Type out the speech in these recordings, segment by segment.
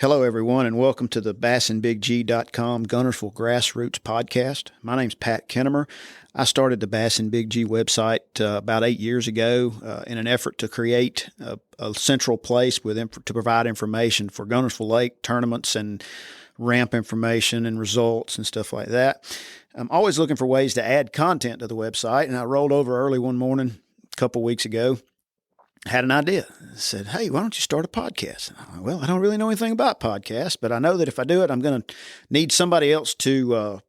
Hello, everyone, and welcome to the BassandBigG.com Guntersville Grassroots Podcast. My name's Pat Kennemer. I started the Bass and Big G website about 8 years ago in an effort to create a central place to provide information for Guntersville Lake tournaments and ramp information and results and stuff like that. I'm always looking for ways to add content to the website, and I rolled over early one morning a couple weeks ago. Had an idea. I said, hey, why don't you start a podcast? Well, I don't really know anything about podcasts, but I know that if I do it, I'm going to need somebody else to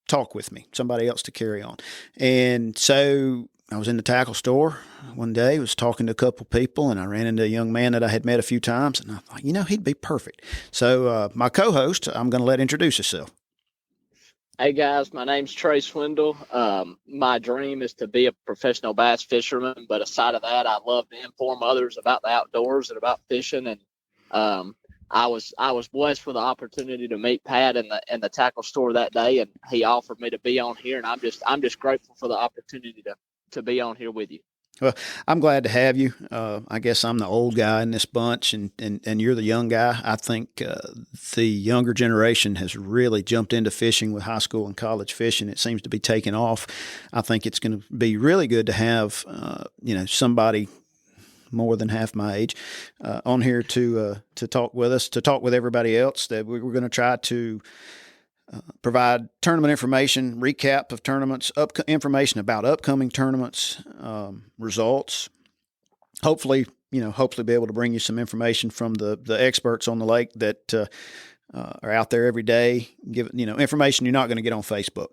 talk with me, somebody else to carry on. And so I was in the tackle store one day, was talking to a couple people, and I ran into a young man that I had met a few times, and I thought, he'd be perfect. So my co-host, I'm going to let introduce herself. Hey guys, my name's Trey Swindle. My dream is to be a professional bass fisherman, but aside of that, I love to inform others about the outdoors and about fishing. And I was blessed with the opportunity to meet Pat in the tackle store that day, and he offered me to be on here, and I'm just grateful for the opportunity to be on here with you. Well, I'm glad to have you. I guess I'm the old guy in this bunch, and you're the young guy. I think the younger generation has really jumped into fishing with high school and college fishing. It seems to be taking off. I think it's going to be really good to have somebody more than half my age on here to talk with us, to talk with everybody else. That we're going to try to provide tournament information, recap of tournaments, information about upcoming tournaments, results. Hopefully be able to bring you some information from the experts on the lake that are out there every day. Give information you're not going to get on Facebook.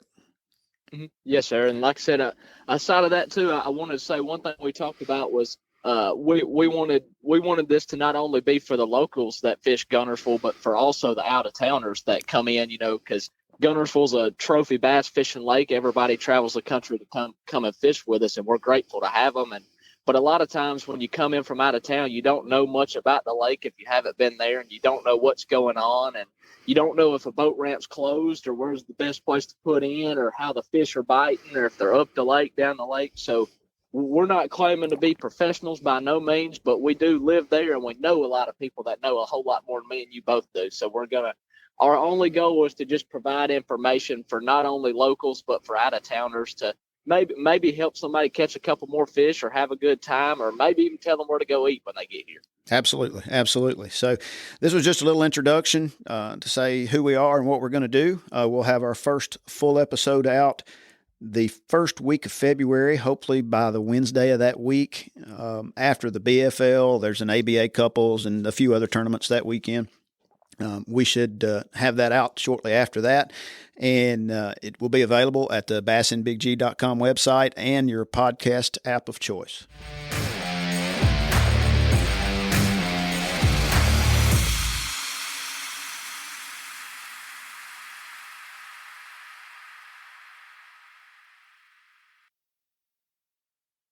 Mm-hmm. Yes, sir. And like I said, aside of that too, I wanted to say one thing we talked about was we wanted this to not only be for the locals that fish Guntersville, but for also the out-of-towners that come in, because Guntersville's a trophy bass fishing lake. Everybody travels the country to come and fish with us, and we're grateful to have them. But a lot of times when you come in from out of town, you don't know much about the lake if you haven't been there, and you don't know what's going on, and you don't know if a boat ramp's closed or where's the best place to put in or how the fish are biting or if they're up the lake, down the lake. So we're not claiming to be professionals by no means, but we do live there, and we know a lot of people that know a whole lot more than me and you both do. So our only goal was to just provide information for not only locals, but for out-of-towners to maybe help somebody catch a couple more fish or have a good time, or maybe even tell them where to go eat when they get here. Absolutely. Absolutely. So this was just a little introduction to say who we are and what we're going to do. We'll have our first full episode out the first week of February, hopefully by the Wednesday of that week. After the BFL, there's an ABA couples and a few other tournaments that weekend. We should have that out shortly after that, and it will be available at the BassandBigG.com website and your podcast app of choice.